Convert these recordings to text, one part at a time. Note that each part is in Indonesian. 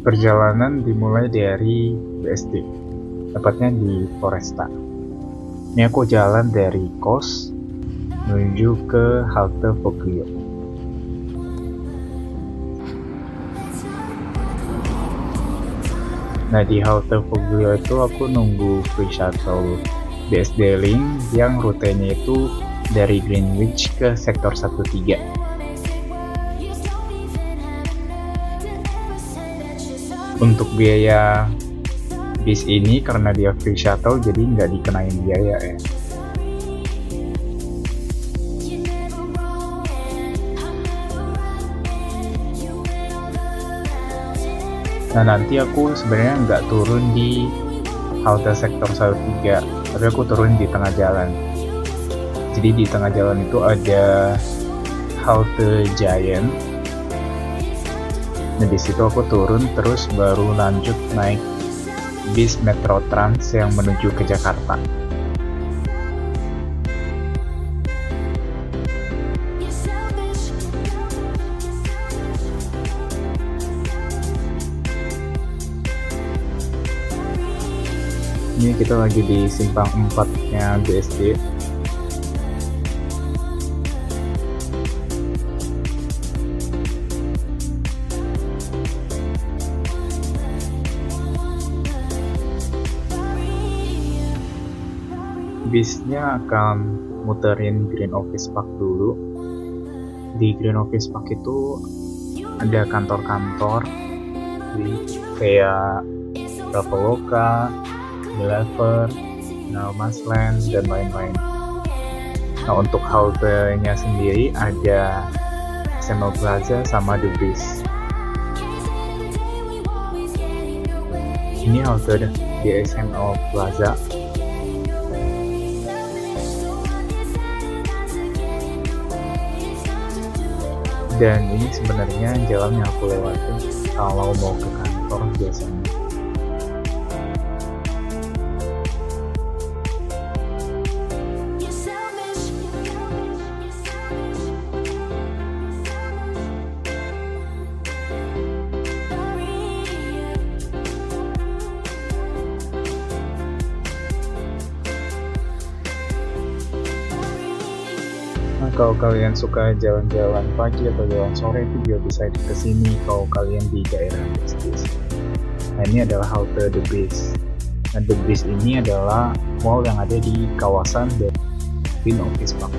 Perjalanan dimulai dari BSD, tepatnya di Foresta. Ini aku jalan dari kos menuju ke halte Foglio. Nah, di halte Foglio itu aku nunggu free shuttle BSD Link yang rutenya itu dari Greenwich ke sektor 13. Untuk biaya bis ini karena dia free shuttle jadi nggak dikenain biaya ya. Nah, nanti aku sebenarnya nggak turun di halte sektor 13, tapi aku turun di tengah jalan. Jadi di tengah jalan itu ada halte Giant. Nah, di situ aku turun terus baru lanjut naik bis Metro Trans yang menuju ke Jakarta. Ini kita lagi di simpang 4-nya BSD. Bisnya akan muterin Green Office Park dulu. Di Green Office Park itu ada kantor-kantor kayak Traveloka, Unilever, Nomasland, dan lain-lain. Nah, untuk halte-nya sendiri ada SML Plaza sama The Breeze. Ini halte di SML Plaza. Dan ini sebenarnya jalan yang aku lewatin kalau mau ke kantor biasanya. Nah, kalau kalian suka jalan-jalan pagi atau jalan sore itu juga bisa kesini kalau kalian di daerah Prestige. Nah, ini adalah halte The Breeze. Nah, The Breeze ini adalah mall yang ada di kawasan Green Office Park.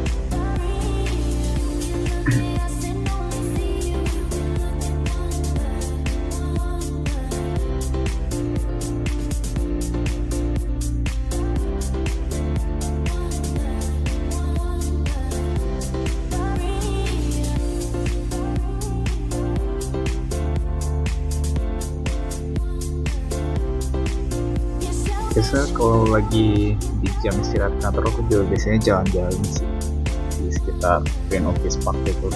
Biasa kalau lagi di jam istirahat kantor aku juga biasanya jalan-jalan sih di sekitar Green Office Park itu.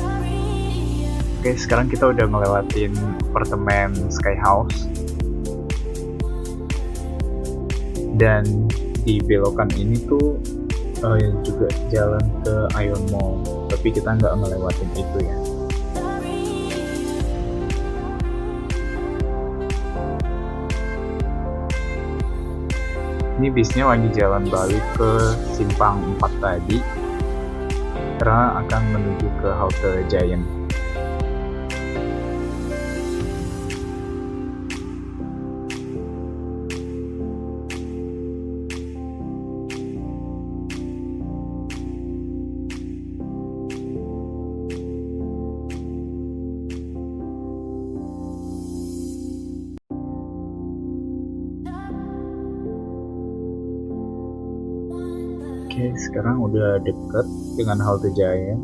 Oke, sekarang kita udah ngelewatin apartemen Sky House dan di belokan ini tuh juga jalan ke Ion Mall, tapi kita nggak ngelewatin itu ya. Ini bisnya lagi jalan balik ke simpang 4 tadi karena akan menuju ke halte Giant. Oke, sekarang udah deket dengan halte Giant.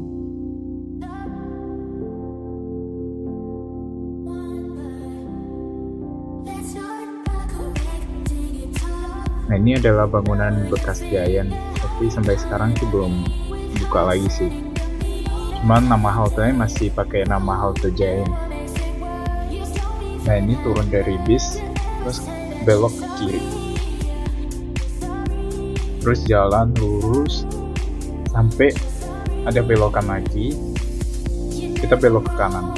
Nah, ini adalah bangunan bekas Giant, tapi sampai sekarang sih belum buka lagi sih. Cuman nama haltenya masih pakai nama halte Giant. Nah, ini turun dari bis, terus belok ke kiri. Terus jalan lurus sampai ada belokan lagi, kita belok ke kanan.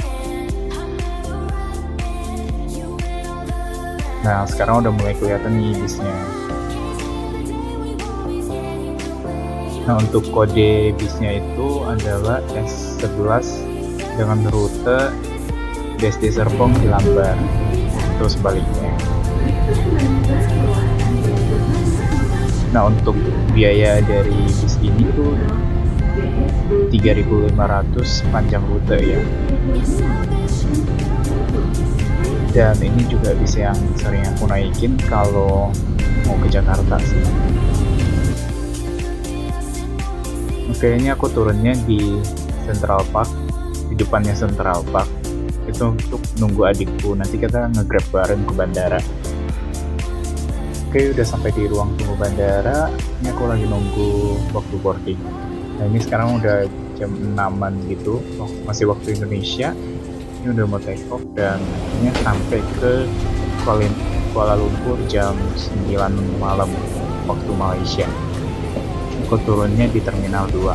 Nah, sekarang udah mulai kelihatan nih bisnya. Nah, untuk kode bisnya itu adalah S11 dengan rute Desti Serpong di Lambar, itu sebaliknya. Nah, untuk biaya dari bis ini tuh 3.500 panjang rute ya. Dan ini juga bis yang sering aku naikin kalau mau ke Jakarta sih. Oke, ini aku turunnya di Central Park, di depannya Central Park. Itu untuk nunggu adikku, nanti kita nge-grab bareng ke bandara. Oke, udah sampai di ruang tunggu bandara. Ini aku lagi nunggu waktu boarding. Nah, ini sekarang udah jam 6-an gitu, masih waktu Indonesia. Ini udah mau take off dan ini sampai ke Kuala Lumpur jam 9 malam waktu Malaysia. Aku turunnya di Terminal 2.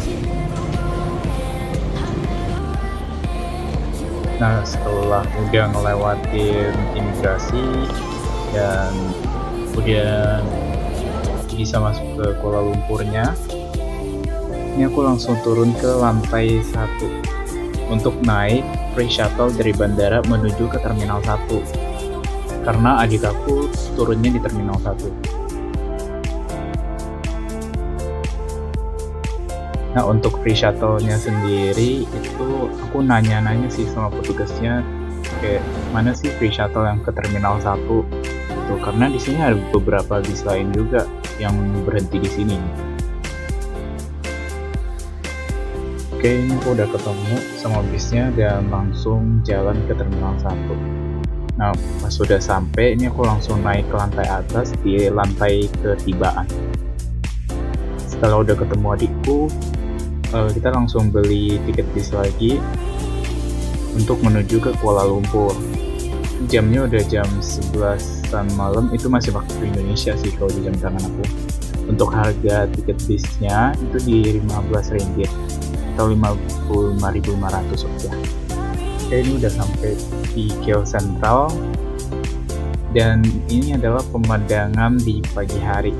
Nah, setelah udah ngelewatin imigrasi dan udah bisa masuk ke Kuala Lumpurnya, ini aku langsung turun ke lantai 1 untuk naik free shuttle dari bandara menuju ke Terminal 1 karena adik aku turunnya di Terminal 1. Nah, untuk free shuttle-nya sendiri itu aku nanya-nanya sih sama petugasnya kayak mana sih free shuttle yang ke Terminal 1 itu, karena di sini ada beberapa bis lain juga yang berhenti di sini. Oke, ini aku udah ketemu sama bisnya dan langsung jalan ke Terminal 1. Nah, pas sudah sampai, ini aku langsung naik ke lantai atas di lantai ketibaan. Setelah udah ketemu adikku, kita langsung beli tiket bis lagi untuk menuju ke Kuala Lumpur. Jamnya udah jam 11-an malam, itu masih waktu Indonesia sih kalau di jam tangan aku. Untuk harga tiket bisnya itu di Rp15 atau 55.500 rupiah. Oke, ini udah sampai di KL Sentral dan ini adalah pemandangan di pagi hari.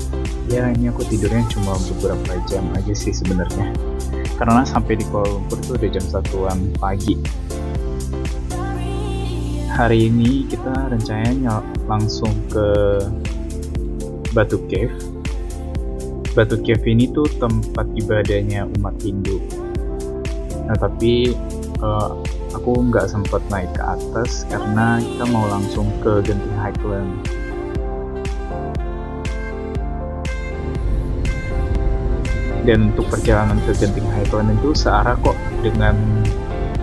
Ya, ini aku tidurnya cuma beberapa jam aja sih sebenarnya, karena sampai di Kuala Lumpur itu udah jam 1-an pagi. Hari ini kita rencananya langsung ke Batu Cave. Batu Cave ini tuh tempat ibadahnya umat Hindu. Nah, tapi aku nggak sempat naik ke atas karena kita mau langsung ke Genting Highland. Dan untuk perjalanan ke Genting Highland itu searah kok dengan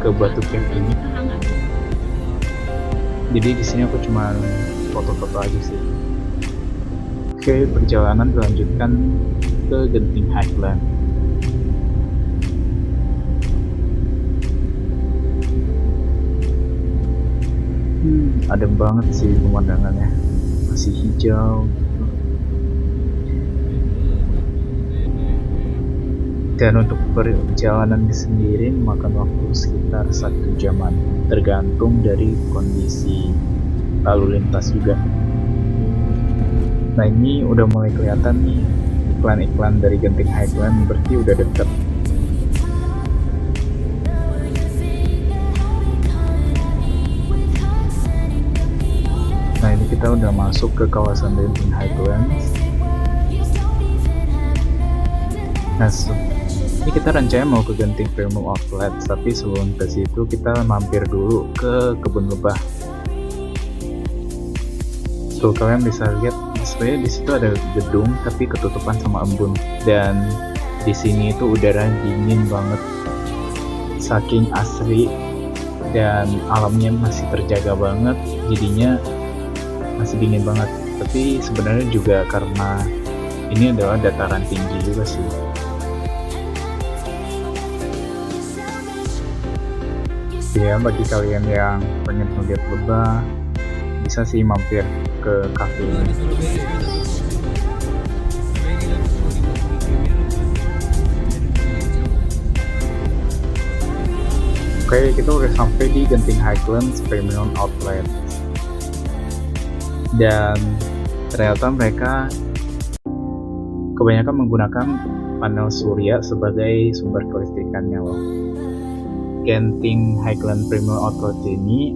ke Batu Cave ini. Jadi di sini aku cuma foto-foto aja sih. Oke, perjalanan dilanjutkan ke Genting Highland. Adem banget sih pemandangannya, masih hijau. Dan untuk perjalanan sendiri memakan waktu sekitar 1 jaman, tergantung dari kondisi lalu lintas juga. Nah, ini udah mulai kelihatan nih iklan-iklan dari Genting Highland, berarti udah deket. Nah, ini kita udah masuk ke kawasan Genting Highlands. Nah, ini kita rencananya mau ke Genting Premium Outlet, tapi sebelum ke situ kita mampir dulu ke kebun lebah. Tuh, kalian bisa lihat sebenarnya di situ ada gedung tapi ketutupan sama embun, dan di sini itu udara dingin banget, saking asri dan alamnya masih terjaga banget, jadinya masih dingin banget. Tapi sebenarnya juga karena ini adalah dataran tinggi juga sih. Ya, bagi kalian yang pengen melihat lebah, bisa sih mampir ke cafe ini. Oke, kita udah sampai di Genting Highlands Premium Outlet. dan ternyata mereka kebanyakan menggunakan panel surya sebagai sumber kelistrikannya loh. Genting Highland Premium Authority ini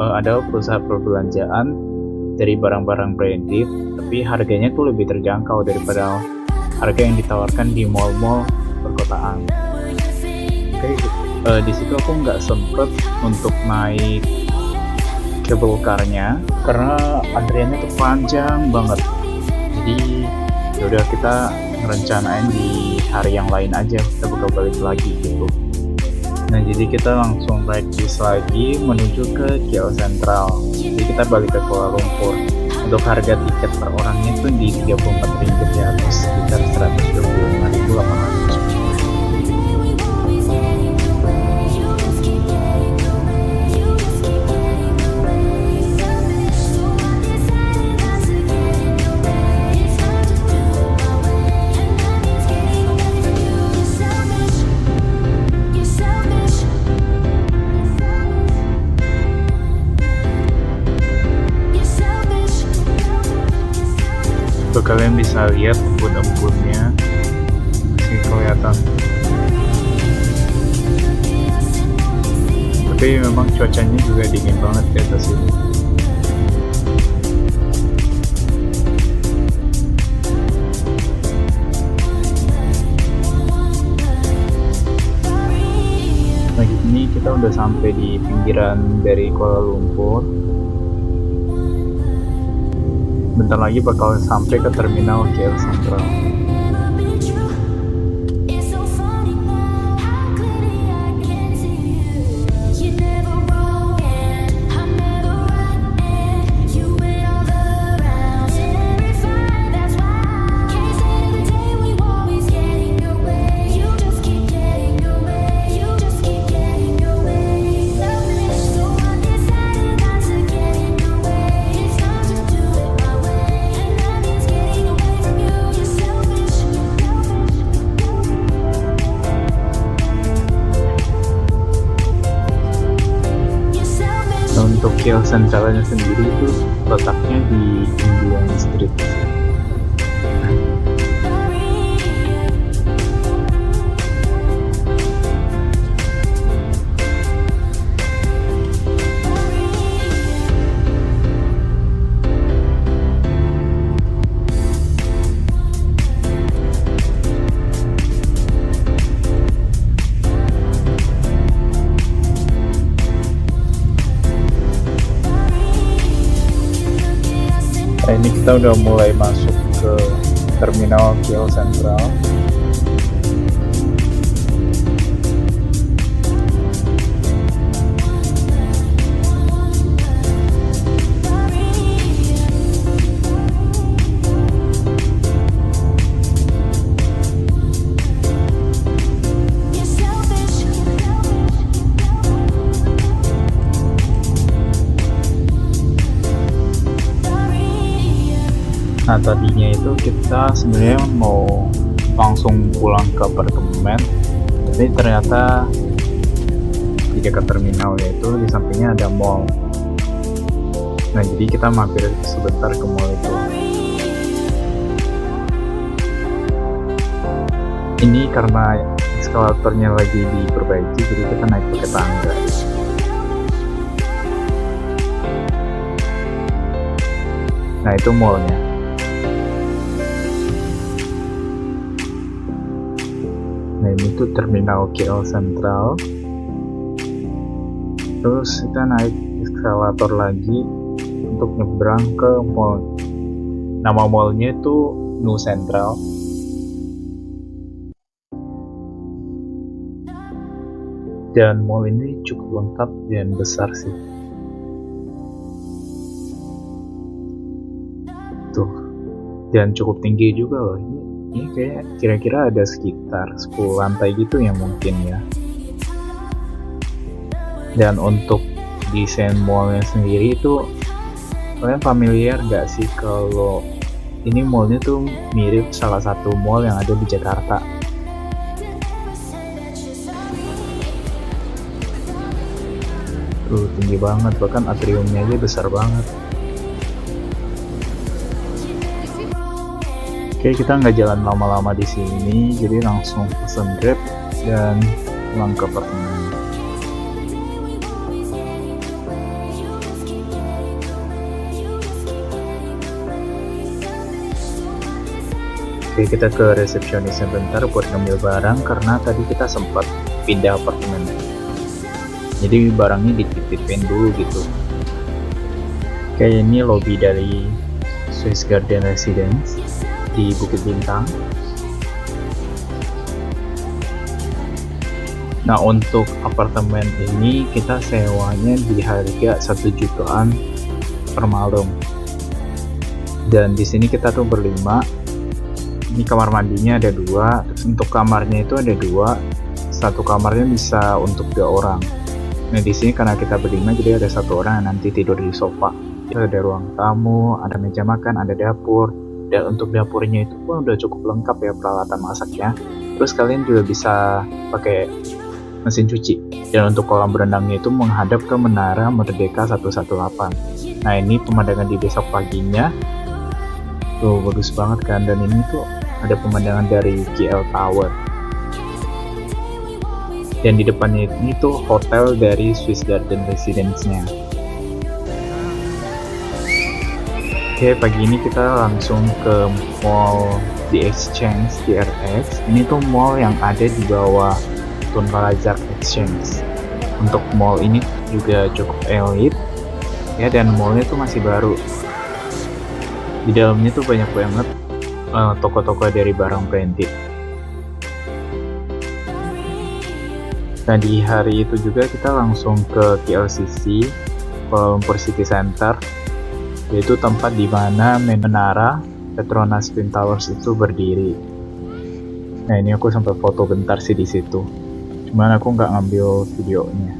adalah perusahaan perbelanjaan dari barang-barang branded, tapi harganya tuh lebih terjangkau daripada harga yang ditawarkan di mall-mall perkotaan. Oke, di situ aku nggak sempet untuk naik cable car-nya karena antriannya tuh panjang banget. Jadi yaudah kita ngerencanain di hari yang lain aja, kita bakal balik lagi gitu. Nah jadi kita langsung ride bis lagi menuju ke KL Sentral. Jadi kita balik ke Kuala Lumpur. Untuk harga tiket per orangnya itu di 34 ringgit ya, atau sekitar 125.800. Tuh kalian bisa lihat embun-embunnya masih kelihatan. Tapi memang cuacanya juga dingin banget di atas ini. Nah ini kita udah sampai di pinggiran dari Kuala Lumpur. Bentar lagi bakal sampai ke terminal KL Sentral. Untuk KL Sentralnya sendiri itu letaknya di Indian Street. Nah, ini kita udah mulai masuk ke terminal KL Sentral. Nah tadinya itu kita sebenarnya mau langsung pulang ke apartemen, tapi ternyata di dekat terminal yaitu di sampingnya ada mall. Nah jadi kita mampir sebentar ke mall itu. Ini karena eskalatornya lagi diperbaiki, jadi kita naik pakai tangga. Nah itu mallnya. Nah ini tuh terminal KL Sentral. Terus kita naik eskalator lagi untuk nyebrang ke mall. Nama mallnya itu Nu Central. Dan mall ini cukup lengkap dan besar sih. Tuh, dan cukup tinggi juga loh. Ini kayak kira-kira ada sekitar 10 lantai gitu ya mungkin ya. Dan untuk desain mallnya sendiri itu kalian familiar gak sih kalau ini mallnya tuh mirip salah satu mall yang ada di Jakarta. Tuh tinggi banget, bahkan atriumnya aja besar banget. Oke, kita nggak jalan lama-lama di sini, jadi langsung pesen Grab dan pulang ke apartemen. Oke, kita ke resepsionisnya bentar buat ngambil barang karena tadi kita sempat pindah apartemen. Jadi barangnya dititipin dulu gitu. Oke, ini lobby dari Swiss Garden Residence di Bukit Bintang. Nah, untuk apartemen ini kita sewanya di harga 1 jutaan per malam. Dan di sini kita tuh berlima. Ini kamar mandinya ada 2, terus untuk kamarnya itu ada 2. Satu kamarnya bisa untuk 2 orang. Nah, di sini karena kita berlima jadi ada 1 orang yang nanti tidur di sofa. Ada ruang tamu, ada meja makan, ada dapur. Dan untuk dapurnya itu pun udah cukup lengkap ya peralatan masaknya. Terus kalian juga bisa pakai mesin cuci. Dan untuk kolam berenangnya itu menghadap ke Menara Merdeka 118. Nah, ini pemandangan di besok paginya. Tuh bagus banget kan, dan ini tuh ada pemandangan dari KL Tower. Dan di depannya ini tuh hotel dari Swiss Garden Residence-nya. Oke, pagi ini kita langsung ke mall The Exchange, TRX. Ini tuh mall yang ada di bawah Tun Plaza Exchange. Untuk mall ini juga cukup elit ya, dan mallnya tuh masih baru. Di dalamnya tuh banyak banget toko-toko dari barang branded. Nah, di hari itu juga kita langsung ke KLCC, Kuala Lumpur City Center, yaitu tempat di mana menara Petronas Twin Towers itu berdiri. Nah, ini aku sempat foto bentar sih di situ, cuman aku nggak ngambil videonya.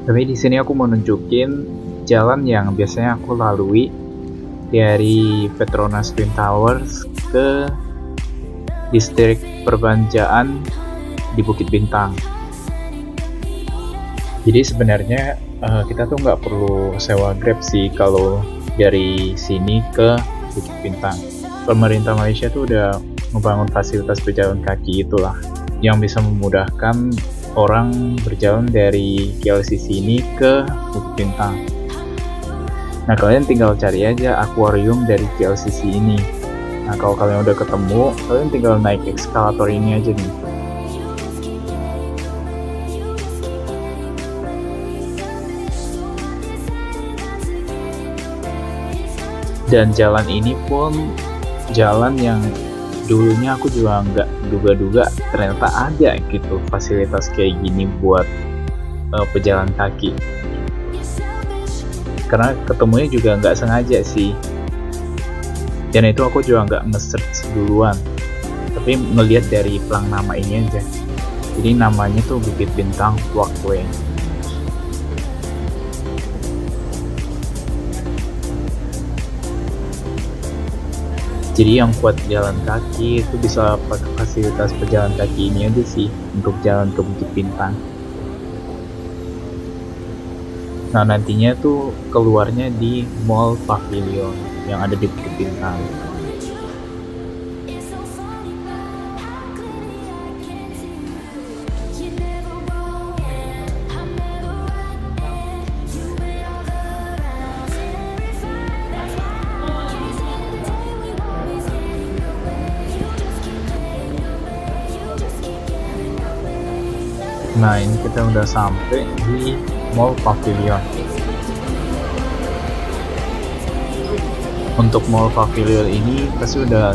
Tapi di sini aku mau nunjukin jalan yang biasanya aku lalui dari Petronas Twin Towers ke distrik perbelanjaan di Bukit Bintang. Jadi sebenarnya kita tuh nggak perlu sewa Grab sih kalau dari sini ke Bukit Bintang. Pemerintah Malaysia tuh udah membangun fasilitas berjalan kaki itulah yang bisa memudahkan orang berjalan dari KLCC ini ke Bukit Bintang. Nah, kalian tinggal cari aja akuarium dari KLCC ini. Nah, kalau kalian udah ketemu, kalian tinggal naik eskalator ini aja nih. Dan jalan ini pun jalan yang dulunya aku juga nggak duga-duga ternyata ada gitu fasilitas kayak gini buat pejalan kaki. Karena ketemunya juga nggak sengaja sih, dan itu aku juga nggak nge-search duluan, tapi ngelihat dari pelang nama ini aja. Jadi namanya tuh Bukit Bintang Walkway. Jadi yang kuat jalan kaki itu bisa pakai fasilitas pejalan kaki ini aja sih untuk jalan ke Bukit Bintang. Nah, nantinya tuh keluarnya di Mall Pavilion yang ada di Bukit Bintang. Nah, ini kita udah sampai di Mall Pavilion. Untuk Mall Pavilion ini pasti udah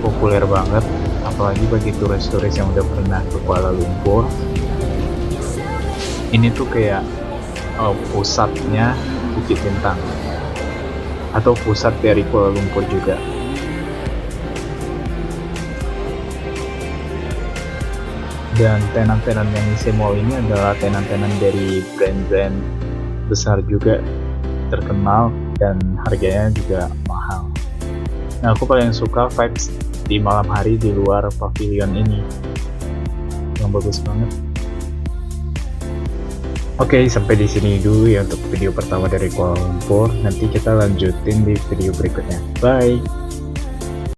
populer banget, apalagi bagi turis-turis yang udah pernah ke Kuala Lumpur. Ini tuh kayak pusatnya Bukit Bintang, atau pusat dari Kuala Lumpur juga. Dan tenan-tenan yang isi mall ini adalah tenan-tenan dari brand-brand besar juga, terkenal, dan harganya juga mahal. Nah, aku paling suka vibes di malam hari di luar pavilion ini, yang bagus banget. Oke, sampai di sini dulu ya untuk video pertama dari Kuala Lumpur. Nanti kita lanjutin di video berikutnya. Bye.